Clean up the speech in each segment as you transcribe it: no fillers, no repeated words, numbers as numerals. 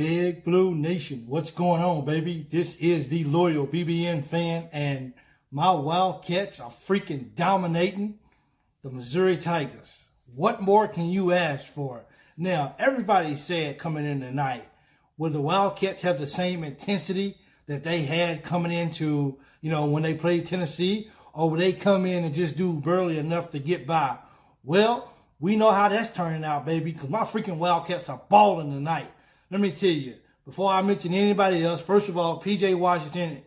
Big Blue Nation, what's going on, baby? This is the loyal BBN fan, and my Wildcats are freaking dominating the Missouri Tigers. What more can you ask for? Now, everybody said coming in tonight, will the Wildcats have the same intensity that they had coming into, when they played Tennessee, or will they come in and just do barely enough to get by? Well, we know how that's turning out, baby, because my freaking Wildcats are balling tonight. Let me tell you, before I mention anybody else, first of all, P.J. Washington,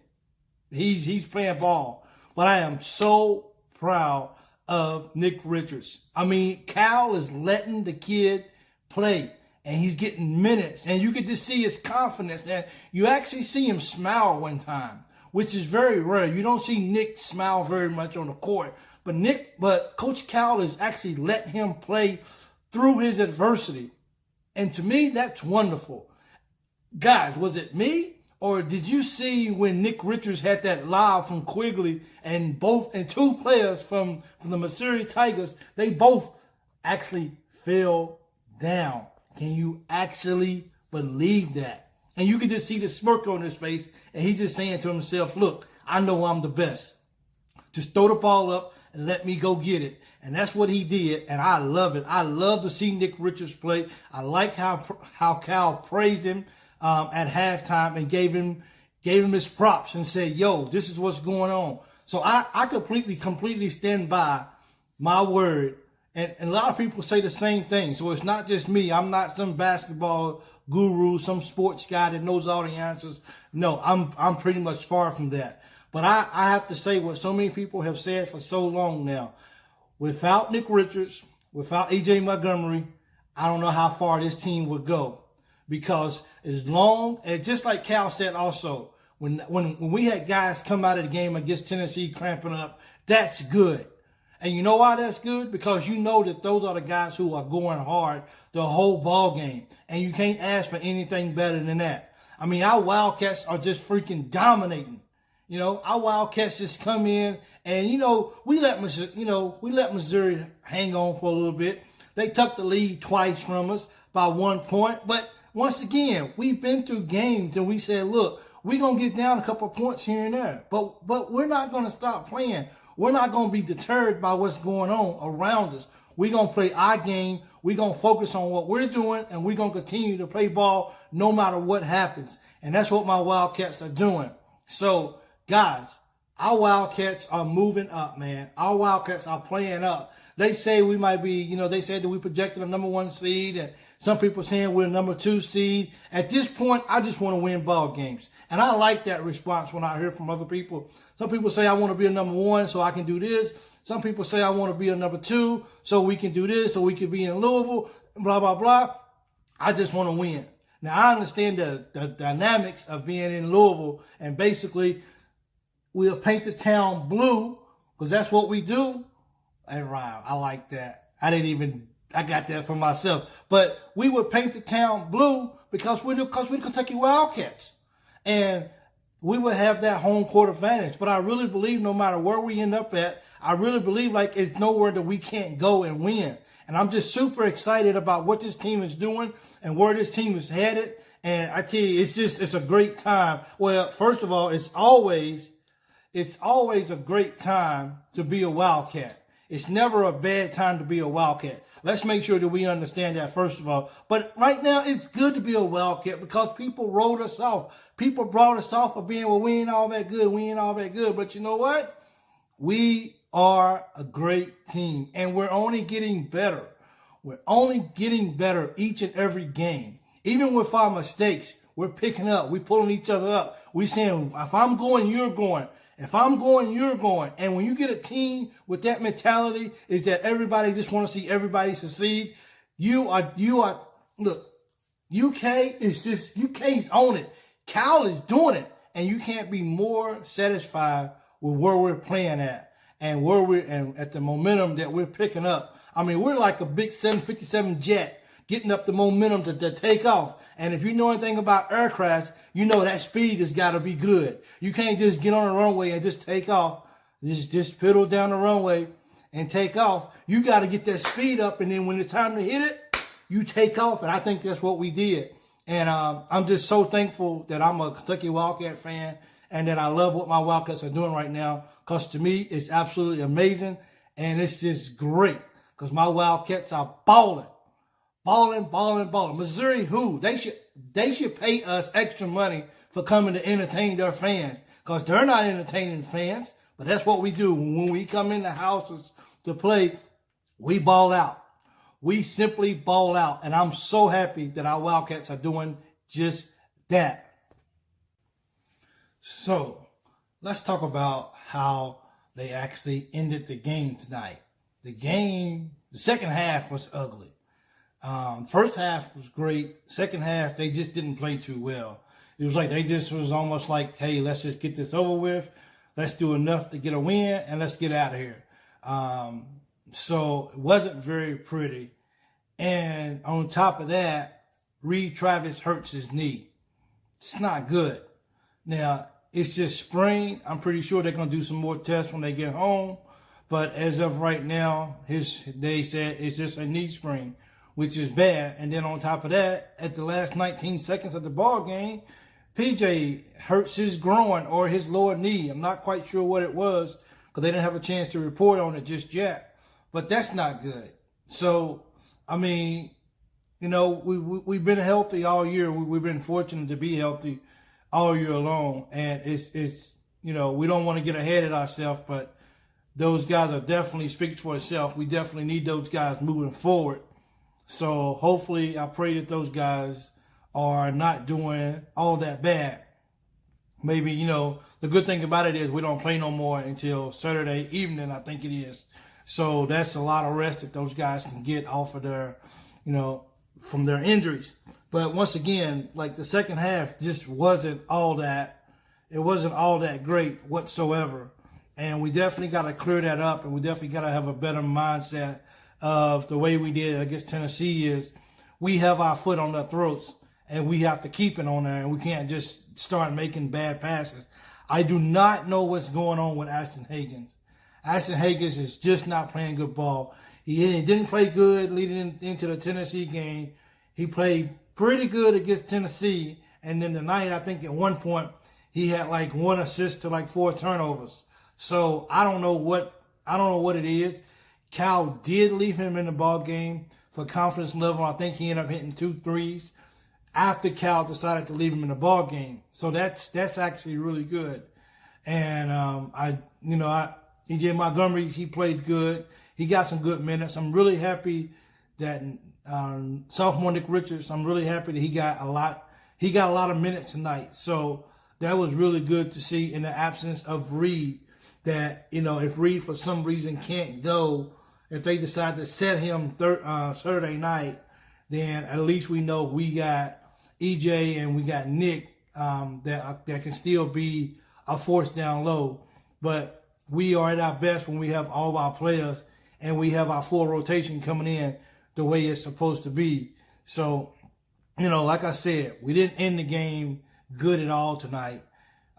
he's playing ball. But I am so proud of Nick Richards. I mean, Cal is letting the kid play, and he's getting minutes. And you get to see his confidence. And you actually see him smile one time, which is very rare. You don't see Nick smile very much on the court. But Coach Cal is actually letting him play through his adversity. And to me, that's wonderful. Guys, was it me? Or did you see when Nick Richards had that lob from Quigley and two players from the Missouri Tigers, they both actually fell down. Can you actually believe that? And you can just see the smirk on his face, and he's just saying to himself, look, I know I'm the best. Just throw the ball up and let me go get it. And that's what he did, and I love it. I love to see Nick Richards play. I like how Cal praised him at halftime and gave him his props and said, yo, this is what's going on. So I completely stand by my word. And a lot of people say the same thing. So it's not just me. I'm not some basketball guru, some sports guy that knows all the answers. No, I'm pretty much far from that. But I have to say what so many people have said for so long now. Without Nick Richards, without A.J. Montgomery, I don't know how far this team would go. Because as long as, just like Cal said also, when we had guys come out of the game against Tennessee cramping up, that's good. And you know why that's good? Because you know that those are the guys who are going hard the whole ball game. And you can't ask for anything better than that. I mean, our Wildcats are just freaking dominating. Our Wildcats just come in and, we let Missouri hang on for a little bit. They took the lead twice from us by 1 point. But once again, we've been through games and we said, look, we're going to get down a couple of points here and there. But we're not going to stop playing. We're not going to be deterred by what's going on around us. We're going to play our game. We're going to focus on what we're doing, and we're going to continue to play ball no matter what happens. And that's what my Wildcats are doing. So, guys, our Wildcats are moving up, man. Our Wildcats are playing up. They say we might be, they said that we projected a number 1 seed, and some people saying we're a number 2 seed. At this point, I just want to win ball games. And I like that response when I hear from other people. Some people say I want to be a number 1 so I can do this. Some people say I want to be a number 2 so we can do this, so we can be in Louisville, blah, blah, blah. I just want to win. Now, I understand the dynamics of being in Louisville, and basically we'll paint the town blue because that's what we do. Hey, Ryan, I like that. I got that for myself. But we would paint the town blue because we're the Kentucky Wildcats. And we would have that home court advantage. But I really believe no matter where we end up at, I really believe like it's nowhere that we can't go and win. And I'm just super excited about what this team is doing and where this team is headed. And I tell you, it's a great time. Well, first of all, it's always a great time to be a Wildcat. It's never a bad time to be a Wildcat. Let's make sure that we understand that, first of all. But right now, it's good to be a Wildcat because people wrote us off. People brought us off of being, well, we ain't all that good. We ain't all that good. But you know what? We are a great team, and we're only getting better. We're only getting better each and every game. Even with our mistakes, we're picking up. We're pulling each other up. We're saying, if I'm going, you're going. If I'm going, you're going. And when you get a team with that mentality, is that everybody just want to see everybody succeed. Look, UK's on it. Cal is doing it. And you can't be more satisfied with where we're playing at and at the momentum that we're picking up. I mean, we're like a big 757 jet getting up the momentum to take off. And if you know anything about aircrafts, you know that speed has got to be good. You can't just get on the runway and just take off. Just pedal down the runway and take off. You got to get that speed up, and then when it's time to hit it, you take off. And I think that's what we did. And I'm just so thankful that I'm a Kentucky Wildcat fan and that I love what my Wildcats are doing right now. Because to me, it's absolutely amazing. And it's just great because my Wildcats are balling. Balling, balling, balling. Missouri, who? They should pay us extra money for coming to entertain their fans. Because they're not entertaining fans. But that's what we do. When we come in the houses to play, we ball out. We simply ball out. And I'm so happy that our Wildcats are doing just that. So, let's talk about how they actually ended the game tonight. The second half was ugly. First half was great. Second half, they just didn't play too well. It was like they just was almost like, hey, let's just get this over with. Let's do enough to get a win, and let's get out of here. So it wasn't very pretty. And on top of that, Reed Travis hurts his knee. It's not good. Now, it's just sprain. I'm pretty sure they're going to do some more tests when they get home. But as of right now, they said it's just a knee sprain, which is bad. And then on top of that, at the last 19 seconds of the ball game, PJ hurts his groin or his lower knee. I'm not quite sure what it was because they didn't have a chance to report on it just yet. But that's not good. So, I mean, you know, we've been healthy all year. We've been fortunate to be healthy all year long. And it's you know, we don't want to get ahead of ourselves, but those guys are definitely speaking for itself. We definitely need those guys moving forward. So hopefully, I pray that those guys are not doing all that bad. Maybe, you know, the good thing about it is we don't play no more until Saturday evening, I think it is. So that's a lot of rest that those guys can get off of their, you know, from their injuries. But once again, like the second half just wasn't all that. It wasn't all that great whatsoever. And we definitely got to clear that up, and we definitely got to have a better mindset of the way we did against Tennessee is we have our foot on their throats, and we have to keep it on there, and we can't just start making bad passes. I do not know what's going on with Ashton Hagans. Ashton Hagans is just not playing good ball. He didn't play good leading into the Tennessee game. He played pretty good against Tennessee, and then tonight, I think at one point, he had like 1 assist to like 4 turnovers. So I don't know what it is. Cal did leave him in the ball game for confidence level. I think he ended up hitting 2 threes after Cal decided to leave him in the ball game. So that's actually really good. And EJ Montgomery, he played good. He got some good minutes. I'm really happy that sophomore Nick Richards. I'm really happy that he got a lot of minutes tonight. So that was really good to see in the absence of Reed. That, you know, if Reed for some reason can't go, if they decide to set him Saturday night, then at least we know we got EJ and we got Nick that can still be a force down low. But we are at our best when we have all of our players and we have our full rotation coming in the way it's supposed to be. So, you know, like I said, we didn't end the game good at all tonight.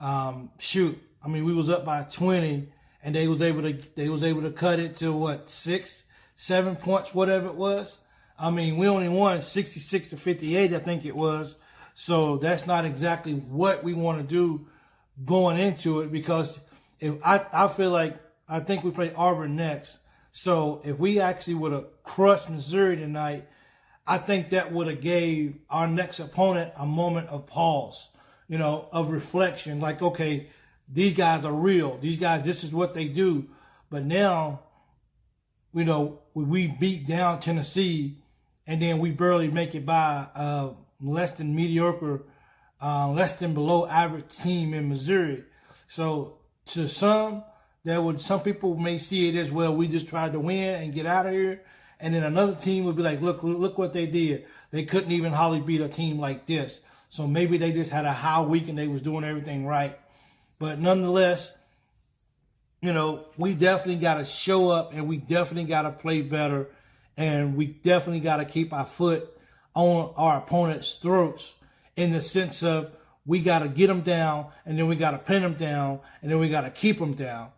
I mean, we was up by 20, and they was able to cut it to what, 6, 7 points, whatever it was. I mean, we only won 66-58, I think it was. So that's not exactly what we want to do going into it, because I feel like I think we play Auburn next. So if we actually would have crushed Missouri tonight, I think that would have gave our next opponent a moment of pause, you know, of reflection. Like, okay, these guys are real. These guys, this is what they do. But now, you know, we beat down Tennessee, and then we barely make it by less than mediocre, less than below average team in Missouri. So to some people may see it as, well, we just tried to win and get out of here. And then another team would be like, look what they did. They couldn't even hardly beat a team like this. So maybe they just had a high week and they was doing everything right. But nonetheless, you know, we definitely got to show up, and we definitely got to play better, and we definitely got to keep our foot on our opponent's throats in the sense of we got to get them down, and then we got to pin them down, and then we got to keep them down.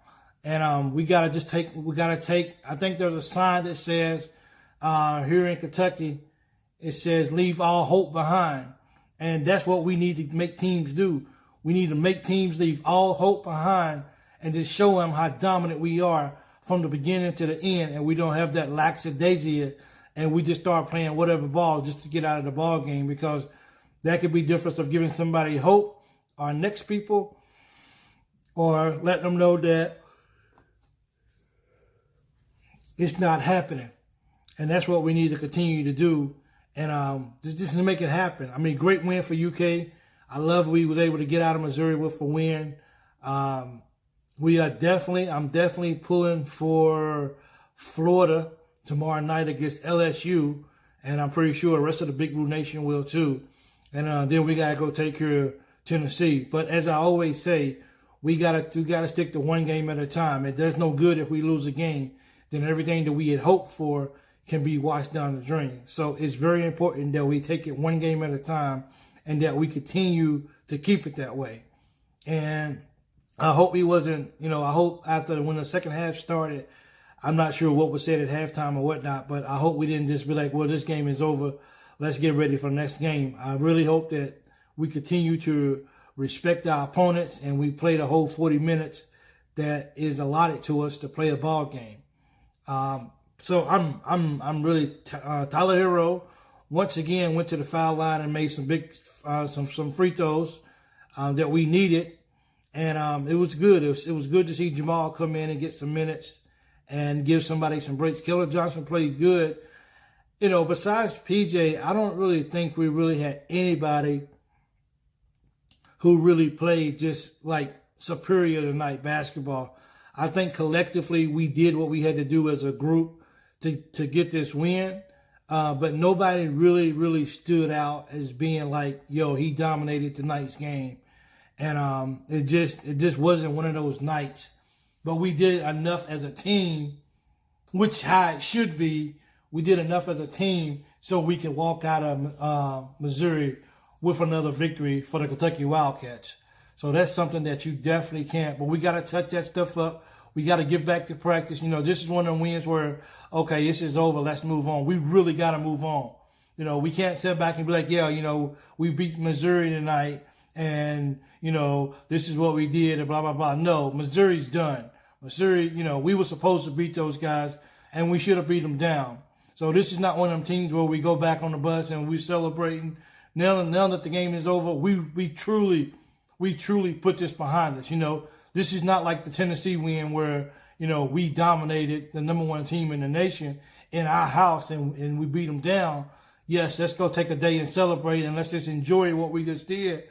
And we got to take, I think there's a sign that says here in Kentucky, it says leave all hope behind. And that's what we need to make teams do. We need to make teams leave all hope behind and just show them how dominant we are from the beginning to the end. And we don't have that lackadaisy and we just start playing whatever ball just to get out of the ball game, because that could be difference of giving somebody hope, our next people, or letting them know that it's not happening. And that's what we need to continue to do. And just to make it happen. I mean, great win for UK. I love we was able to get out of Missouri with a win. I'm definitely pulling for Florida tomorrow night against LSU. And I'm pretty sure the rest of the Big Blue Nation will too. And then we got to go take care of Tennessee. But as I always say, we gotta stick to one game at a time. It does no good if we lose a game. Then everything that we had hoped for can be washed down the drain. So it's very important that we take it one game at a time and that we continue to keep it that way. And I hope he wasn't, I hope after when the second half started, I'm not sure what was said at halftime or whatnot, but I hope we didn't just be like, well, this game is over. Let's get ready for the next game. I really hope that we continue to respect our opponents and we play the whole 40 minutes that is allotted to us to play a ball game. So I'm really Tyler Hero once again went to the foul line and made some big some free throws that we needed, and it was good. It was good to see Jamal come in and get some minutes and give somebody some breaks. Keller Johnson played good. Besides PJ, I don't really think we really had anybody who really played just like superior tonight basketball. I think collectively we did what we had to do as a group to get this win. But nobody really stood out as being like, yo, he dominated tonight's game. And it just wasn't one of those nights. But we did enough as a team, which how it should be. We did enough as a team so we can walk out of Missouri with another victory for the Kentucky Wildcats. So that's something that you definitely can't. But we got to touch that stuff up. We got to get back to practice. This is one of the wins where, okay, this is over. Let's move on. We really got to move on. We can't sit back and be like, yeah, we beat Missouri tonight and, this is what we did and blah, blah, blah. No, Missouri's done. Missouri, we were supposed to beat those guys and we should have beat them down. So this is not one of them teams where we go back on the bus and we're celebrating. Now that the game is over, we truly put this behind us. This is not like the Tennessee win where, we dominated the number one team in the nation in our house and we beat them down. Yes, let's go take a day and celebrate and let's just enjoy what we just did.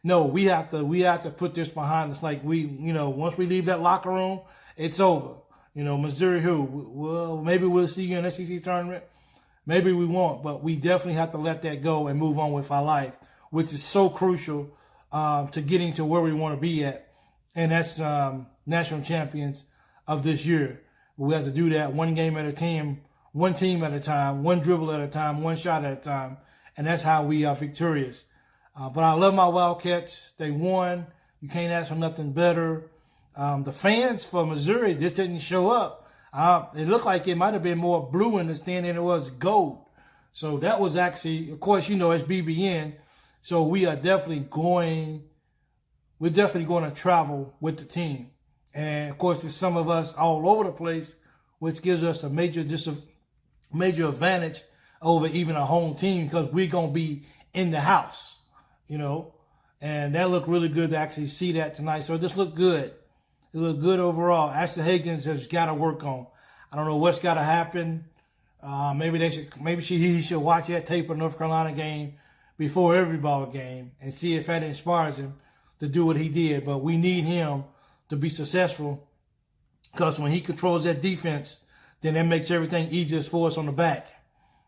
No, we have to put this behind us. Like once we leave that locker room, it's over. Missouri who? Well, maybe we'll see you in the SEC tournament. Maybe we won't, but we definitely have to let that go and move on with our life, which is so crucial to getting to where we want to be at. And that's national champions of this year. We have to do that one game at a time, one team at a time, one dribble at a time, one shot at a time. And that's how we are victorious. But I love my Wildcats. They won. You can't ask for nothing better. The fans for Missouri just didn't show up. It looked like it might have been more blue in the stand than it was gold. So that was actually, of course, it's BBN. So we are definitely going to travel with the team. And of course, there's some of us all over the place, which gives us a major advantage over even a home team because we're going to be in the house, and that looked really good to actually see that tonight. So it just looked good. It looked good overall. Ashton Higgins has got to work on. I don't know what's got to happen. Maybe he should watch that tape of North Carolina game before every ball game and see if that inspires him to do what he did. But we need him to be successful because when he controls that defense, then that makes everything easier for us on the back.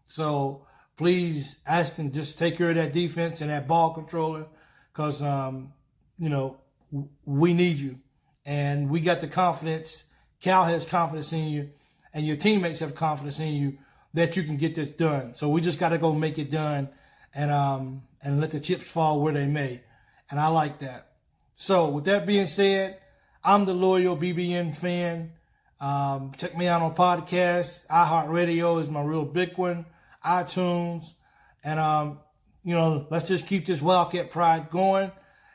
So please, Ashton, just take care of that defense and that ball controller because, we need you. And we got the confidence. Cal has confidence in you and your teammates have confidence in you that you can get this done. So we just got to go make it done and let the chips fall where they may. And I like that. So with that being said, I'm the loyal BBN fan. Check me out on podcasts. iHeartRadio is my real big one. iTunes. And let's just keep this Wildcat pride going.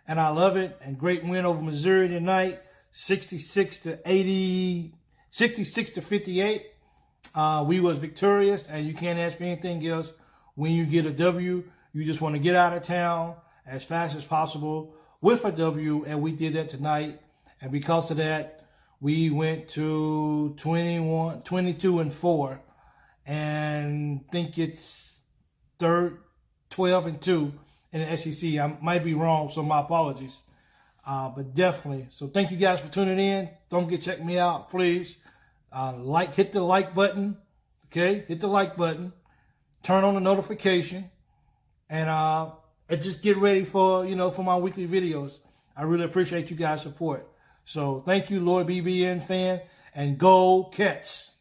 And I love it. And great win over Missouri tonight, 66-58. We was victorious, and you can't ask for anything else when you get a W. You just want to get out of town as fast as possible with a W, and we did that tonight. And because of that, we went to 22-4, and think it's 12-2 in the SEC. I might be wrong, so my apologies. But definitely. So thank you guys for tuning in. Don't forget to check me out, please. Hit the like button. Okay, hit the like button. Turn on the notification, and just get ready for for my weekly videos. I really appreciate you guys' support. So thank you, Lord BBN fan, and go Cats.